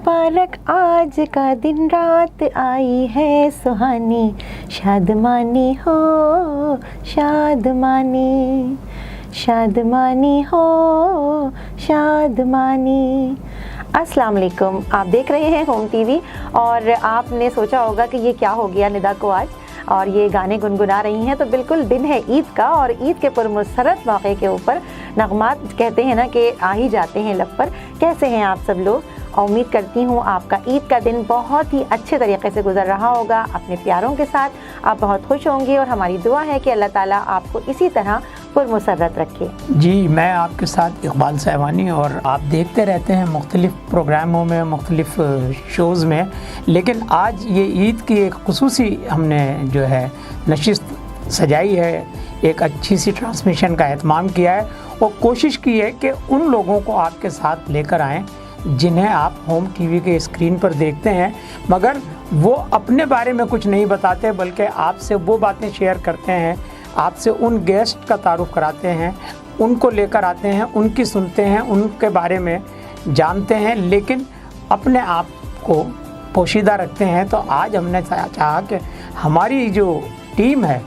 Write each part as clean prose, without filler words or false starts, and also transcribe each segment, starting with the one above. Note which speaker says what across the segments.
Speaker 1: मुबारक आज का दिन रात आई है सुहानी, शादमानी हो शादमानी, शादमानी हो शादमानी। अस्सलाम वालेकुम, आप देख रहे हैं होम टीवी और आपने सोचा होगा कि ये क्या हो गया निदा को आज, और ये गाने गुनगुना रही हैं। तो बिल्कुल दिन है ईद का, और ईद के पुरमसरत मौके के ऊपर नगमात कहते हैं ना कि आ ही जाते हैं लब पर। कैसे हैं आप सब लोग? उम्मीद करती हूँ आपका ईद का दिन बहुत ही अच्छे तरीके से गुजर रहा होगा, अपने प्यारों के साथ आप बहुत खुश होंगे, और हमारी दुआ है कि अल्लाह ताला आपको इसी तरह पुरमसरत रखे।
Speaker 2: जी, मैं आपके साथ इकबाल साहबानी, और आप देखते रहते हैं मुख्तलिफ़ प्रोग्रामों में, मुख्तलिफ़ शोज़ में, लेकिन आज ये ईद की एक खुसूसी हमने जो है नशिस्त सजाई है, एक अच्छी सी ट्रांसमिशन का एहतमाम किया है और कोशिश की है कि उन लोगों को आपके साथ लेकर आएँ जिन्हें आप होम टीवी के स्क्रीन पर देखते हैं, मगर वो अपने बारे में कुछ नहीं बताते, बल्कि आपसे वो बातें शेयर करते हैं, आपसे उन गेस्ट का तारुफ कराते हैं, उनको लेकर आते हैं, उनकी सुनते हैं, उनके बारे में जानते हैं, लेकिन अपने आप को पोशीदा रखते हैं। तो आज हमने चाहा कि हमारी जो टीम है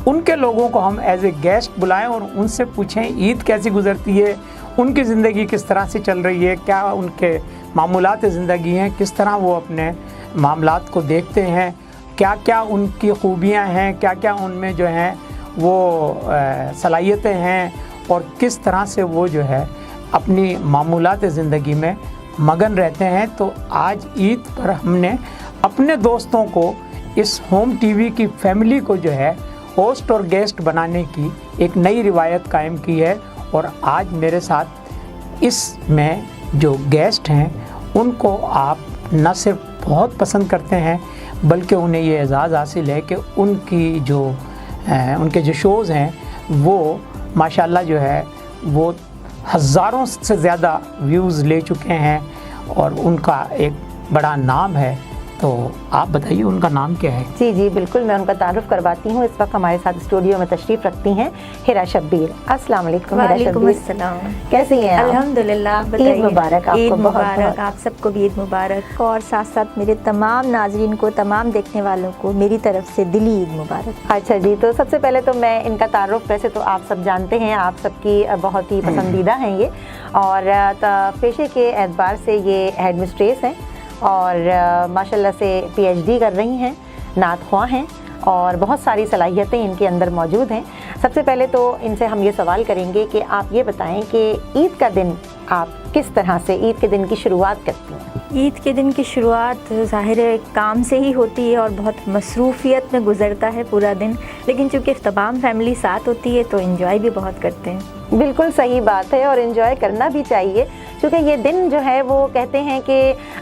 Speaker 2: उनके लोगों को हम एज ए गेस्ट बुलाएं और उनसे पूछें ईद कैसी गुजरती है, उनकी ज़िंदगी किस तरह से चल रही है, क्या उनके मामूलात ज़िंदगी हैं, किस तरह वो अपने मामलात को देखते हैं, क्या क्या उनकी खूबियाँ हैं, क्या क्या उनमें जो हैं वो सलाहियतें हैं, और किस तरह से वो जो है अपनी मामूलात ज़िंदगी में मगन रहते हैं। तो आज ईद पर हमने अपने दोस्तों को, इस होम टीवी की फैमिली को जो है होस्ट और गेस्ट बनाने की एक नई रिवायत कायम की है। और आज मेरे साथ इसमें जो गेस्ट हैं उनको आप न सिर्फ बहुत पसंद करते हैं, बल्कि उन्हें ये एजाज़ हासिल है कि उनके जो शोज़ हैं वो माशाल्लाह जो है वो हज़ारों से ज़्यादा व्यूज़ ले चुके हैं और उनका एक बड़ा नाम है। तो आप बताइए उनका नाम क्या है?
Speaker 1: जी जी बिल्कुल, मैं उनका तारुफ करवाती हूँ। इस वक्त हमारे साथ स्टूडियो में तशरीफ़ रखती हैं हिरा शब्बीर। अस्सलाम वालेकुम हिरा शब्बीर, कैसी हैं आप?
Speaker 3: अल्हम्दुलिल्लाह।
Speaker 1: ईद मुबारक आपको।
Speaker 3: ईद मुबारक आप सबको भी, ईद मुबारक, और साथ साथ मेरे तमाम नाजरीन को, तमाम देखने वालों को मेरी तरफ से दिली ईद मुबारक।
Speaker 1: अच्छा जी, तो सबसे पहले तो मैं इनका तारुफ, वैसे तो आप सब जानते हैं, आप सबकी बहुत ही पसंदीदा हैं ये, और पेशे के एतबार से ये हेड मिस्ट्रेस हैं और माशाल्लाह से पीएचडी कर रही हैं, नात ख्वाह हैं, और बहुत सारी सलाहियतें इनके अंदर मौजूद हैं। सबसे पहले तो इनसे हम ये सवाल करेंगे कि आप ये बताएं कि ईद का दिन आप किस तरह से ईद के दिन की शुरुआत करती हैं?
Speaker 3: ईद के दिन की शुरुआत ज़ाहिर है काम से ही होती है और बहुत मसरूफ़ियत में गुज़रता है पूरा दिन, लेकिन चूँकि तमाम फैमिली साथ होती है तो एंजॉय भी बहुत करते हैं।
Speaker 1: बिल्कुल सही बात है, और एंजॉय करना भी चाहिए, क्योंकि ये दिन जो है वो कहते हैं कि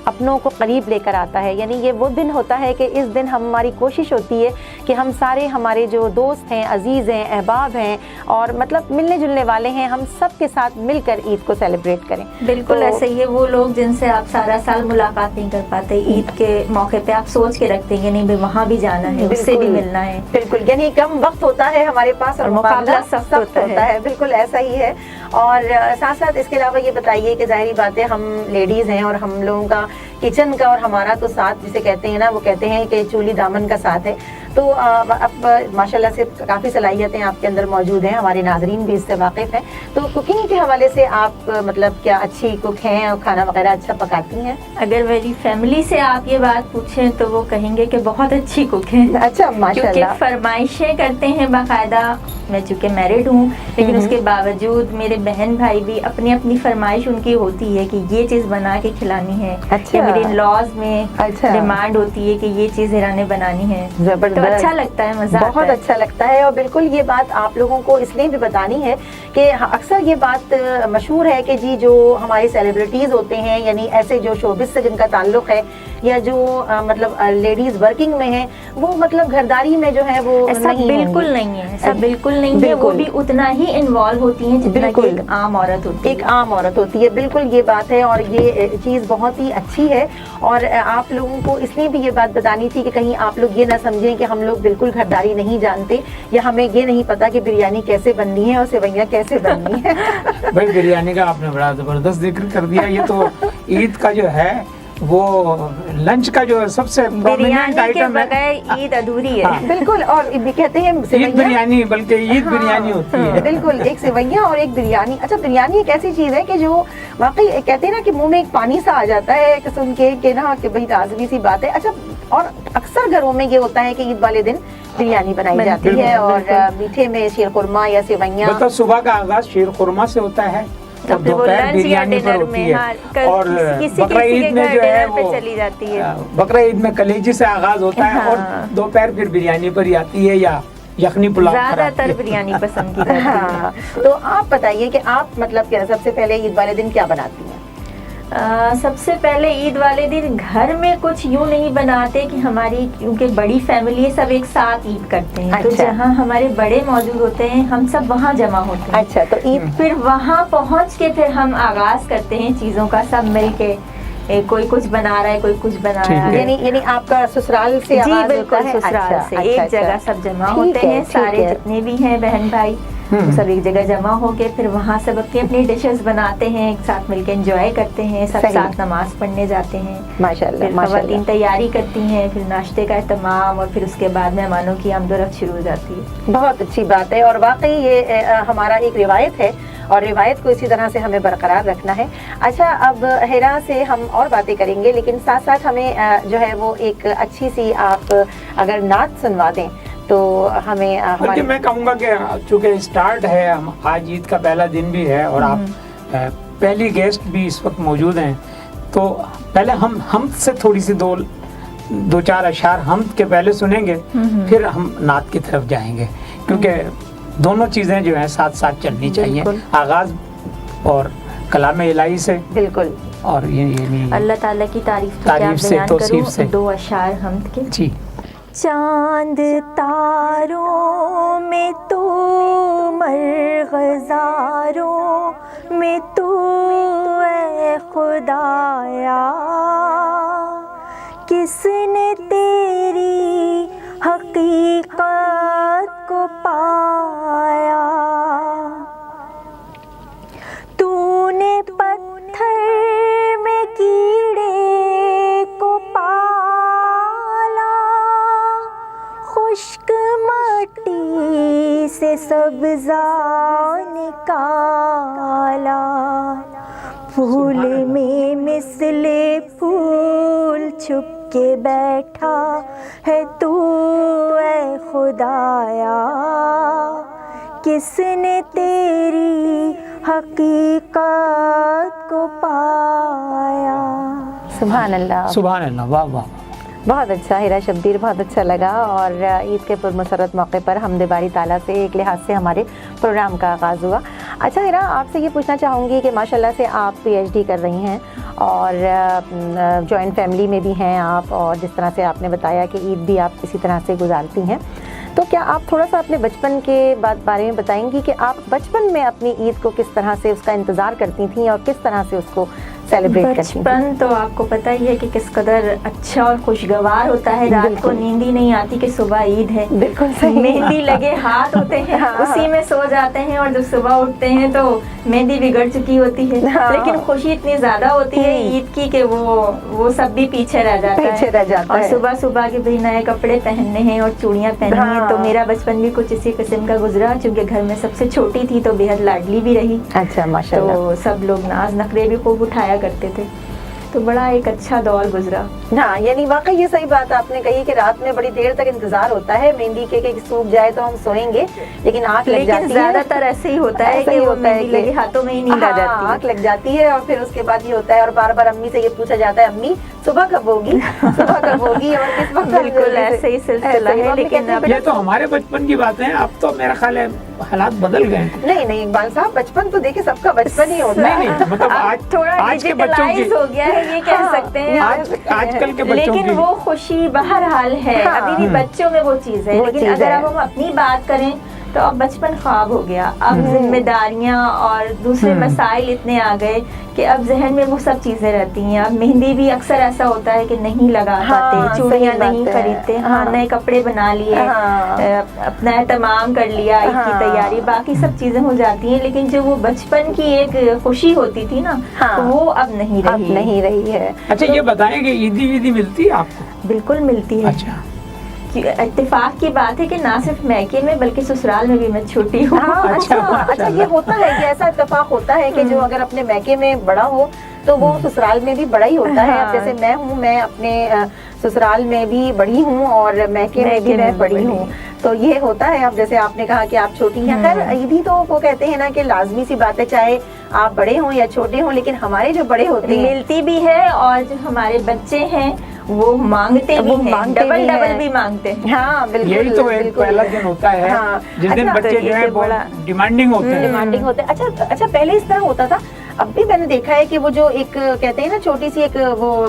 Speaker 1: अपनों को करीब लेकर आता है। यानी ये वो दिन होता है कि इस दिन हमारी कोशिश होती है कि हम सारे, हमारे जो दोस्त हैं, अजीज़ हैं, अहबाब हैं, और मतलब मिलने जुलने वाले हैं, हम सब के साथ मिलकर ईद को सेलिब्रेट करें।
Speaker 3: बिल्कुल ऐसे ही है। वो लोग जिनसे आप सारा साल मुलाकात नहीं कर पाते, ईद के मौके पे आप सोच के रखते हैं नहीं भाई वहाँ भी जाना है, उससे भी मिलना है।
Speaker 1: बिल्कुल, यानी कम वक्त होता है हमारे पास और मुकाबला सख्त होता है। बिल्कुल ऐसा ही है। और साथ साथ इसके अलावा ये बताइए कि ज़ाहिरी बात है हम लेडीज़ हैं और हम लोगों का किचन का और हमारा तो साथ जिसे कहते हैं ना, वो कहते हैं कि चूली दामन का साथ है। तो अब माशाल्लाह से काफ़ी सलाहियतें आपके अंदर मौजूद हैं, हमारे नाजरीन भी इससे वाकिफ़ हैं। तो कुकिंग के हवाले से आप मतलब क्या अच्छी कुक हैं और खाना वगैरह अच्छा पकाती हैं?
Speaker 3: अगर मेरी फैमिली से आप ये बात पूछें तो वो कहेंगे कि बहुत अच्छी कुक हैं।
Speaker 1: अच्छा, माशाल्लाह।
Speaker 3: फरमाइशें करते हैं बाकायदा। मैं चूँकि मैरिड हूँ, लेकिन उसके बावजूद मेरे बहन भाई भी अपनी अपनी फरमाइश उनकी होती है कि ये चीज़ बना के खिलानी है।
Speaker 1: अच्छा।
Speaker 3: मेरे इन-लॉज में डिमांड होती है कि ये चीज़ हिरा ने बनानी है।
Speaker 1: जबरदस्त,
Speaker 3: तो अच्छा लगता है, मज़ा
Speaker 1: बहुत
Speaker 3: आता है।
Speaker 1: अच्छा लगता है। और बिल्कुल ये बात आप लोगों को इसलिए भी बतानी है कि अक्सर ये बात मशहूर है कि जी जो हमारे सेलिब्रिटीज़ होते हैं, यानी ऐसे जो शोबिस से जिनका ताल्लुक़ है, या जो मतलब लेडीज़ वर्किंग में हैं, वो मतलब घरदारी में जो है वो नहीं,
Speaker 3: बिल्कुल नहीं है, ऐसा बिल्कुल नहीं है। वो भी उतना ही इन्वॉल्व होती हैं जितना कि एक आम औरत होती है।
Speaker 1: एक आम औरत होती है, बिल्कुल ये बात है। और ये चीज़ बहुत ही अच्छी है, और आप लोगों को इसलिए भी ये बात बतानी थी कि कहीं आप लोग ये ना समझें कि हम लोग बिल्कुल घरदारी नहीं जानते, या हमें ये नहीं पता कि बिरयानी कैसे बननी है और सेवइयाँ कैसे बननी है।
Speaker 2: भाई बिरयानी का आपने बड़ा ज़बरदस्त जिक्र कर दिया। ये तो ईद का जो है वो लंच का जो सबसे प्रोमिनेंट
Speaker 3: बिरयानी के
Speaker 2: आइटम है,
Speaker 3: बगैर ईद अधूरी है।
Speaker 2: हाँ।
Speaker 1: बिल्कुल, और भी कहते हैं
Speaker 2: ईद
Speaker 1: सेवइयाँ,
Speaker 2: बिरयानी, बल्कि ईद बिरयानी होती है।
Speaker 1: बिल्कुल, एक सेवइयाँ और एक बिरयानी। अच्छा, बिरयानी एक ऐसी चीज़ है कि जो वाकई कहते हैं ना कि मुंह में एक पानी सा आ जाता है कि सुन के ना कि भाई लाजमी सी बात है। अच्छा, और अक्सर घरों में ये होता है कि ईद वाले दिन बिरयानी बनाई जाती है, और मीठे में शीर खुरमा या सेवइयाँ।
Speaker 2: मतलब सुबह का आगाज शीर खुरमा से होता है, और दोपहर बिरयानी पर होती है, और बकरा ईद में जो है वो
Speaker 3: चली जाती है।
Speaker 2: बकरा ईद में कलेजी से आगाज होता है, और दोपहर फिर बिरयानी पर ही आती है, या यखनी पुलाव।
Speaker 3: ज्यादातर बिरयानी पसंद की जाती है।
Speaker 1: हाँ, तो आप बताइए कि आप मतलब क्या सबसे पहले ईद वाले दिन क्या बनाती हैं?
Speaker 3: सबसे पहले ईद वाले दिन घर में कुछ यूँ नहीं बनाते कि हमारी, क्योंकि बड़ी फैमिली है, सब एक साथ ईद करते हैं। तो
Speaker 1: अच्छा।
Speaker 3: जहाँ हमारे बड़े मौजूद होते हैं हम सब वहाँ जमा होते हैं।
Speaker 1: अच्छा, तो ईद
Speaker 3: फिर वहाँ पहुँच के फिर हम आगाज करते हैं चीज़ों का, सब मिल के। कोई कुछ बना रहा है, कोई कुछ बना
Speaker 2: ठीक
Speaker 3: रहा
Speaker 2: है।
Speaker 3: है।
Speaker 1: यानी आपका ससुराल से
Speaker 3: जी
Speaker 1: आगाज होता
Speaker 3: बिल्कुल,
Speaker 1: है?
Speaker 3: ससुराल
Speaker 1: अच्छा,
Speaker 3: से
Speaker 1: अच्छा,
Speaker 3: एक
Speaker 1: अच्छा।
Speaker 3: जगह सब जमा
Speaker 1: ठीक
Speaker 3: होते
Speaker 1: है,
Speaker 3: हैं,
Speaker 1: ठीक
Speaker 3: सारे
Speaker 1: है।
Speaker 3: जितने भी हैं बहन भाई, वो सब एक जगह जमा होके फिर वहाँ सब अपनी अपनी डिशेस बनाते हैं, एक साथ मिलके एंजॉय करते हैं, सब
Speaker 1: सही।
Speaker 3: साथ नमाज पढ़ने जाते हैं।
Speaker 1: माशाल्लाह,
Speaker 3: फिर
Speaker 1: माशाल्लाह।
Speaker 3: ख़वातीन तैयारी करती हैं, फिर नाश्ते का एहतमाम, और फिर उसके बाद मेहमानों की आमदोरफ्त शुरू हो जाती है।
Speaker 1: बहुत अच्छी बात है, और वाकई ये हमारा एक रिवायत है, और रिवायत को इसी तरह से हमें बरकरार रखना है। अच्छा, अब हिरा से हम और बातें करेंगे, लेकिन साथ साथ हमें जो है वो एक अच्छी सी आप अगर नात सुनवा दें तो हमें
Speaker 2: बल्कि मैं कहूँगा कि चूँकि स्टार्ट है, हम आज ईद का पहला दिन भी है, और आप पहली गेस्ट भी इस वक्त मौजूद हैं, तो पहले हम से थोड़ी सी दो चार अशार हम के पहले सुनेंगे, फिर हम नात की तरफ जाएंगे, क्योंकि दोनों चीज़ें जो हैं साथ साथ चलनी चाहिए, आगाज और कलाम इलाही से,
Speaker 1: बिल्कुल,
Speaker 2: और ये
Speaker 3: अल्लाह ताला की तारीफ तो क्या
Speaker 2: तारीफ से,
Speaker 3: बयान
Speaker 2: तौसीफ
Speaker 3: करूं,
Speaker 2: से।
Speaker 3: दो अशार हमद के।
Speaker 2: जी।
Speaker 3: चांद तारों में तू, मरग़ज़ारों में तू, ऐ खुदाया, किसने तेरी हकीकत को पाया। तूने पत्थर में कीड़े को पाला, खुश्क मट्टी से सब्ज़ा निकाला। फूल में मिसले फूल छुप के बैठा है तू, ऐ खुदाया, किसने तेरी हकीकत को पाया।
Speaker 1: सुभान अल्लाह,
Speaker 2: सुभान अल्लाह, वाह वाह।
Speaker 1: बहुत अच्छा हिरा शब्बीर, बहुत अच्छा लगा। और ईद के पुरमसरत मौके पर हमद बारी ताला से एक लिहाज से हमारे प्रोग्राम का आगाज़ हुआ। अच्छा हिरा, आपसे ये पूछना चाहूँगी कि माशाल्लाह से आप PhD कर रही हैं, और जॉइंट फैमिली में भी हैं आप, और जिस तरह से आपने बताया कि ईद भी आप इसी तरह से गुजारती हैं, तो क्या आप थोड़ा सा अपने बचपन के बारे में बताएंगी कि आप बचपन में अपनी ईद को किस तरह से उसका इंतज़ार करती थीं और किस तरह से उसको सेलिब्रेट करती थीं?
Speaker 3: बचपन तो आपको पता ही है कि किस कदर अच्छा और खुशगवार होता है। रात को नींद ही नहीं आती कि सुबह ईद है।
Speaker 1: बिल्कुल सही।
Speaker 3: मेहंदी लगे हाथ होते हैं,
Speaker 1: हाँ,
Speaker 3: उसी में सो जाते हैं, और जब सुबह उठते हैं तो मेहंदी बिगड़ चुकी होती है।
Speaker 1: हाँ।
Speaker 3: लेकिन खुशी इतनी ज्यादा होती है ईद की कि वो सब भी पीछे रह जाता है। और सुबह सुबह के भाई नए कपड़े पहनने हैं और चूड़ियाँ पहननी
Speaker 1: हाँ।
Speaker 3: है। तो मेरा बचपन भी कुछ इसी किस्म का गुजरा, चूंकि घर में सबसे छोटी थी तो बेहद लाडली भी रही।
Speaker 1: अच्छा, माशाल्लाह।
Speaker 3: तो सब लोग नाज नखरे भी खूब उठाया करते थे, तो बड़ा एक अच्छा दौर गुजरा।
Speaker 1: हाँ, यानी वाकई ये सही बात आपने कही कि रात में बड़ी देर तक इंतजार होता है मेहंदी के सूख जाए तो हम सोएंगे, लेकिन आँख लग जाती है।
Speaker 3: ज्यादातर ऐसे ही होता है कि वो मेहंदी लगे हाथों में ही नींद आ जाती है,
Speaker 1: आँख लग जाती है, और फिर उसके बाद ये होता है, और बार बार अम्मी से ये पूछा जाता है, अम्मी सुबह कब होगी, सुबह कब होगी, और किस वक्त?
Speaker 3: बिल्कुल ऐसे ही सिलसिला है। लेकिन अब
Speaker 2: ये तो हमारे बचपन की बातें हैं, अब तो मेरा ख्याल है हालात बदल गए।
Speaker 1: नहीं इकबाल साहब, बचपन तो देखिए सबका बचपन ही होता है।
Speaker 2: नहीं, मतलब आज
Speaker 3: थोड़ा
Speaker 2: आज के बच्चों की,
Speaker 3: डिजिटलाइज हो गया है, ये कह सकते हैं।
Speaker 2: आजकल के बच्चों
Speaker 3: लेकिन
Speaker 2: की,
Speaker 3: वो खुशी बहरहाल है।
Speaker 1: हाँ।
Speaker 3: अभी भी बच्चों में वो चीज़ है।
Speaker 1: वो
Speaker 3: लेकिन
Speaker 1: चीज़
Speaker 3: अगर
Speaker 1: है।
Speaker 3: अब हम अपनी बात करें تو اب بچپن خواب ہو گیا. اب ذمہ داریاں اور دوسرے مسائل اتنے آ گئے کہ اب ذہن میں وہ سب چیزیں رہتی ہیں. اب مہندی بھی اکثر ایسا ہوتا ہے کہ نہیں لگا پاتے, چوڑیاں نہیں خریدتے, نئے کپڑے بنا لیے, اپنا اہتمام کر لیا, عید کی تیاری, باقی سب چیزیں ہو جاتی ہیں, لیکن جو وہ بچپن کی ایک خوشی ہوتی تھی نا وہ اب نہیں رہی ہے.
Speaker 2: اچھا یہ بتائیں کہ عیدی ویدی ملتی ہے آپ کو؟
Speaker 3: بالکل ملتی ہے.
Speaker 2: اچھا
Speaker 3: اتفاق کی بات ہے کہ نہ صرف میکے میں بلکہ سسرال میں بھی میں چھوٹی ہوں.
Speaker 1: اچھا یہ ہوتا ہے کہ ایسا اتفاق ہوتا ہے کہ جو اگر اپنے میکے میں بڑا ہو تو وہ سسرال میں بھی بڑا ہی ہوتا ہے. اب جیسے میں ہوں, میں اپنے سسرال میں بھی بڑی ہوں اور میکے میں بھی میں بڑی ہوں, تو یہ ہوتا ہے. اب جیسے آپ نے کہا کہ آپ چھوٹی ہیں, خیر عیدی تو وہ کہتے ہیں نا کہ لازمی سی بات ہے, چاہے آپ بڑے ہوں یا چھوٹے ہوں, لیکن ہمارے جو بڑے ہوتے ہیں
Speaker 3: ملتی بھی ہے, اور جو ہمارے بچے ہیں وہ مانگتے بھی ہیں, ڈبل بھی مانگتے ہیں.
Speaker 1: ہاں بالکل,
Speaker 2: یہی تو ایک پہلا دن ہوتا ہے جس دن بچے جو ہے بہت ڈیمانڈنگ ہوتے ہیں.
Speaker 1: اچھا پہلے اس طرح ہوتا تھا, اب بھی میں نے دیکھا ہے کہ وہ جو ایک کہتے ہیں نا چھوٹی سی ایک وہ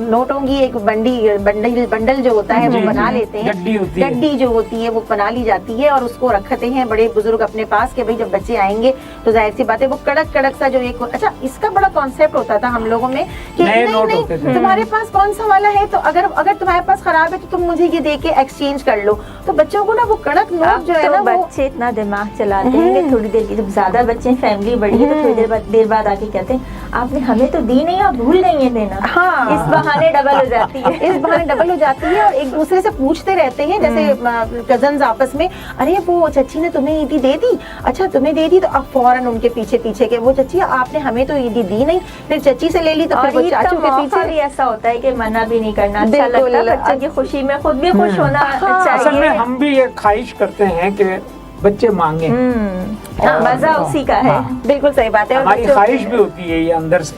Speaker 1: نوٹوں کی ایک بنڈل جو ہوتا ہے وہ بنا لیتے ہیں, گڈی جو ہوتی ہے وہ بنا لی جاتی ہے اور اس کو رکھتے ہیں بڑے بزرگ اپنے پاس کہ بھائی جب بچے آئیں گے تو ظاہر سی بات ہے وہ کڑک سا جو ایک, اچھا اس کا بڑا کانسیپٹ ہوتا تھا ہم لوگوں میں کہ نہیں تمہارے پاس کون سا والا ہے, تو اگر تمہارے پاس خراب ہے تو تم مجھے یہ دے کے ایکسچینج کر لو. تو بچوں کو نا وہ کڑک نوٹ جو ہے نا,
Speaker 3: بچے اتنا دماغ چلاتے ہیں کہ تھوڑی دیر کی جب زیادہ بچے فیملی بڑی ہے تو تھوڑی دیر بعد آ کے کہتے ہیں آپ نے ہمیں تو دی نہیں, آپ بھول گئی ہیں دینا.
Speaker 1: ہاں
Speaker 3: اس بہانے ڈبل ہو جاتی ہے.
Speaker 1: اور ایک دوسرے سے پوچھتے رہتے ہیں جیسے کزنز آپس میں, ارے وہ چچی نے تمہیں عیدی دے دی, اچھا تمہیں دے دی, تو اب فوراً ان کے پیچھے کہ وہ چچی آپ نے ہمیں تو عیدی دی نہیں, پھر چچی سے لے لی تو پھر وہ چاچو کے پیچھے
Speaker 3: بھی ایسا ہوتا ہے کہ منع بھی نہیں کرنا اچھا لگتا, بچے کی خوشی میں خود بھی خوش ہونا چاہیے.
Speaker 2: اصل میں ہم بھی یہ خواہش کرتے ہیں کہ بچے مانگیں,
Speaker 3: مزہ اسی کا ہے.
Speaker 1: بالکل صحیح بات ہے.
Speaker 2: ہماری خواہش بھی ہوتی ہے یہ اندر سے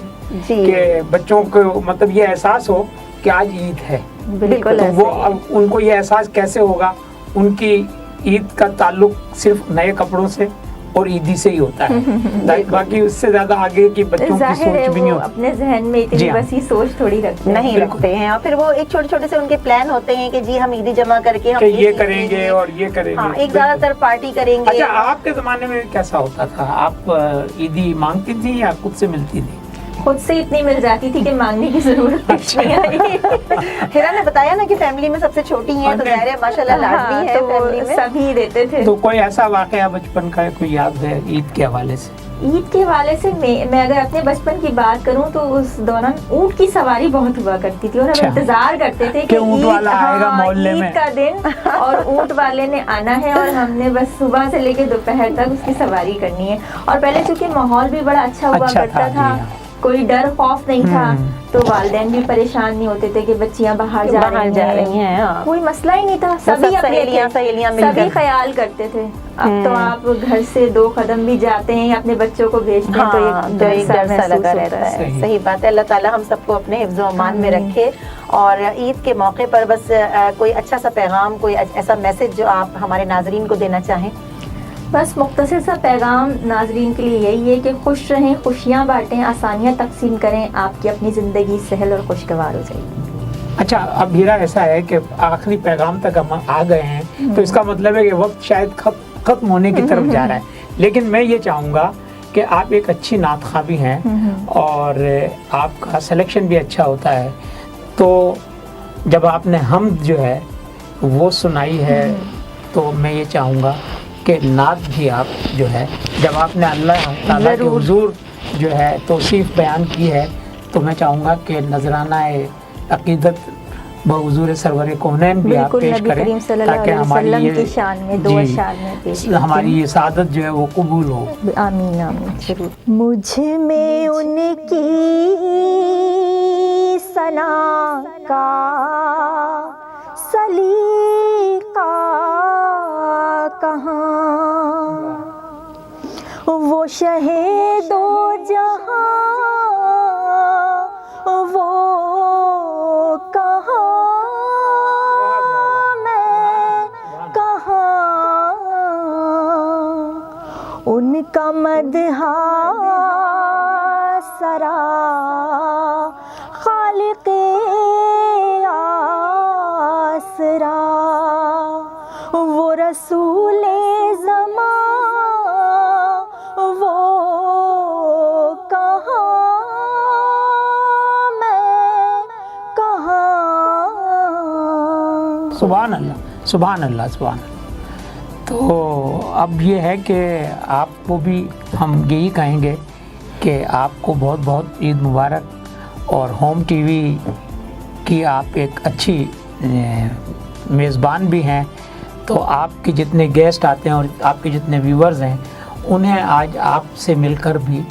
Speaker 2: کہ بچوں کو مطلب یہ احساس ہو کہ آج عید ہے.
Speaker 3: بالکل.
Speaker 2: تو وہ ان کو یہ احساس کیسے ہوگا, ان کی عید کا تعلق صرف نئے کپڑوں سے اور عیدی سے ہی ہوتا ہے, باقی اس سے زیادہ آگے کی بچوں کی سوچ بھی نہیں ہوتی.
Speaker 3: اپنے ذہن میں اتنی وسیع سوچ تھوڑی
Speaker 1: نہیں رکھتے ہیں, اور پھر وہ ایک چھوٹے سے ان کے پلان ہوتے ہیں کہ جی ہم عیدی جمع کر کے ہم
Speaker 2: یہ کریں گے اور یہ کریں گے,
Speaker 1: ایک زیادہ تر پارٹی کریں گے.
Speaker 2: اچھا آپ کے زمانے میں کیسا ہوتا تھا, آپ عیدی مانگتی تھی یا خود سے ملتی تھی؟
Speaker 3: خود سے اتنی مل جاتی تھی کہ مانگنے کی ضرورت نہیں آئی.
Speaker 1: ہیرا نے بتایا نا کہ فیملی میں سب سے چھوٹی ہیں تو ظاہر ہے ماشاءاللہ لاڈلی ہے, فیملی میں
Speaker 3: سبھی دیتے تھے.
Speaker 2: تو کوئی ایسا واقعہ بچپن کا کوئی یاد ہے عید کے حوالے سے؟
Speaker 3: عید کے حوالے سے میں اگر اپنے بچپن کی بات کروں تو اس دوران اونٹ کی سواری بہت ہوا کرتی تھی, اور ہم انتظار کرتے تھے کہ
Speaker 2: اونٹ والا آئے گا محلے میں,
Speaker 3: عید کا دن اور اونٹ والے نے آنا ہے, اور ہم نے بس صبح سے لے کے دوپہر تک اس کی سواری کرنی ہے. اور پہلے چونکہ ماحول بھی بڑا اچھا ہوا کرتا تھا, کوئی ڈر خوف نہیں تھا, تو والدین بھی پریشان نہیں ہوتے تھے کہ بچیاں باہر جا رہی ہیں, کوئی مسئلہ ہی نہیں تھا. سبھی خیال کرتے تھے. اب تو آپ گھر سے 2 قدم بھی جاتے ہیں اپنے بچوں کو بھیجتے ہیں تو ایک ڈر سا لگا رہتا ہے.
Speaker 1: صحیح بات ہے. اللہ تعالیٰ ہم سب کو اپنے حفظ و امان میں رکھے, اور عید کے موقع پر بس کوئی اچھا سا پیغام, کوئی ایسا میسج جو آپ ہمارے ناظرین کو دینا چاہیں.
Speaker 3: بس مختصر سا پیغام ناظرین کے لیے یہی ہے کہ خوش رہیں, خوشیاں بانٹیں, آسانیاں تقسیم کریں, آپ کی اپنی زندگی سہل اور خوشگوار ہو جائے گی.
Speaker 2: اچھا اب ہیرا ایسا ہے کہ آخری پیغام تک ہم آ گئے ہیں, تو اس کا مطلب ہے کہ وقت شاید ختم ہونے کی طرف جا رہا ہے, لیکن میں یہ چاہوں گا کہ آپ ایک اچھی نعت خواں بھی ہیں اور آپ کا سلیکشن بھی اچھا ہوتا ہے, تو جب آپ نے حمد جو ہے وہ سنائی ہے تو میں یہ چاہوں گا کہ نعت بھی آپ جو ہے جب آپ نے اللہ تعالیٰ کے حضور جو ہے توصیف بیان کی ہے, تو میں چاہوں گا کہ نذرانہ عقیدت بحضور سرور کونین بھی آپ پیش کریں تاکہ ہماری یہ سعادت جو ہے وہ قبول ہو.
Speaker 3: آمین آمین. مجھ میں ان کی ثنا کا سلیقہ کہاں, وہ شہید و جہاں وہ کہاں, میں کہاں, ان کا مدحہ سرا خالق آسرا, وہ رسول زمان وہ کہاں میں کہاں.
Speaker 2: سبحان اللہ سبحان اللہ سبحان اللہ. تو اب یہ ہے کہ آپ کو بھی ہم یہی کہیں گے کہ آپ کو بہت بہت عید مبارک. اور ہوم ٹی وی کی آپ ایک اچھی میزبان بھی ہیں. تو آپ کے جتنے گیسٹ آتے ہیں اور آپ کے جتنے ویورز ہیں انہیں آج آپ سے مل کر بھی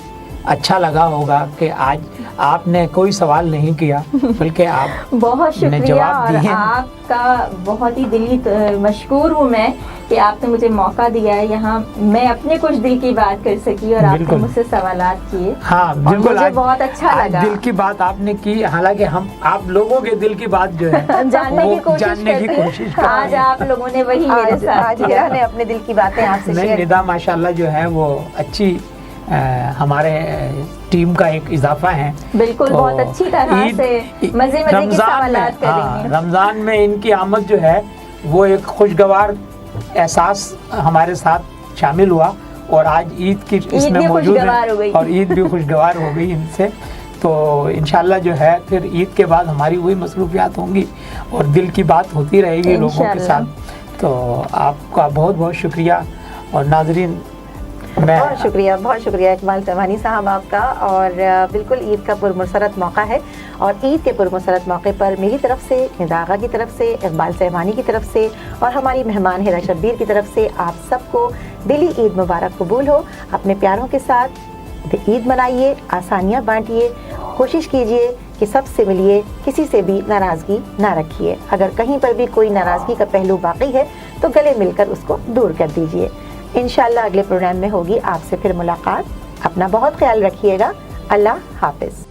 Speaker 2: اچھا لگا ہوگا کہ آج آپ نے کوئی سوال نہیں کیا بلکہ آپ
Speaker 3: بہت
Speaker 2: نے
Speaker 3: شکریہ.
Speaker 2: جواب
Speaker 3: اور
Speaker 2: دیے.
Speaker 3: آپ کا بہت ہی دلی مشکور ہوں میں کہ آپ نے مجھے موقع دیا ہے یہاں میں اپنے کچھ دل کی بات کر سکی اور آپ نے
Speaker 2: بالکل.
Speaker 3: مجھ سے سوالات کیے.
Speaker 2: ہاں
Speaker 3: اور
Speaker 2: بالکل.
Speaker 3: مجھے
Speaker 2: آج
Speaker 3: بہت اچھا
Speaker 2: آج
Speaker 3: لگا.
Speaker 2: دل کی بات آپ نے کی. حالانکہ ہم آپ لوگوں کے دل کی بات جو ہے
Speaker 3: جاننے
Speaker 2: وہ
Speaker 3: کی کوشش
Speaker 2: جاننے کی
Speaker 3: کرتے
Speaker 2: کوشش
Speaker 3: ہیں. آج آپ لوگوں نے وہی میرے ساتھ
Speaker 1: آج
Speaker 3: کیا.
Speaker 1: ہیرا نے اپنے دل کی باتیں آپ سے
Speaker 2: نہیں
Speaker 1: شیئر.
Speaker 2: ندا ماشاءاللہ جو ہے وہ اچھی ہمارے ٹیم کا ایک اضافہ ہے.
Speaker 3: بالکل
Speaker 2: تو
Speaker 3: بہت اچھی طرح سے مزے کے سوالات کر رہی ہیں.
Speaker 2: رمضان میں ان کی آمد جو ہے وہ ایک خوشگوار احساس ہمارے ساتھ شامل ہوا. اور آج عید کی اس میں موجود ہے اور عید بھی خوشگوار ہو گئی ان سے. تو انشاءاللہ جو ہے پھر عید کے بعد ہماری وہی مصروفیات ہوں گی اور دل کی بات ہوتی رہے گی لوگوں کے ساتھ. تو آپ کا بہت بہت شکریہ. اور ناظرین
Speaker 1: بہت شکریہ اقبال سیوانی صاحب آپ کا. اور بالکل عید کا پرمسرت موقع ہے اور عید کے پرمسرت موقع پر میری طرف سے، ندا آغا کی طرف سے، اقبال سیوانی کی طرف سے اور ہماری مہمان ہیرا شبیر کی طرف سے آپ سب کو دلی عید مبارک قبول ہو. اپنے پیاروں کے ساتھ عید منائیے، آسانیاں بانٹیے، کوشش کیجیے کہ سب سے ملیے، کسی سے بھی ناراضگی نہ رکھیے. اگر کہیں پر بھی کوئی ناراضگی کا پہلو باقی ہے تو گلے مل کر اس کو دور کر دیجیے. انشاءاللہ اگلے پروگرام میں ہوگی آپ سے پھر ملاقات. اپنا بہت خیال رکھیے گا. اللہ حافظ.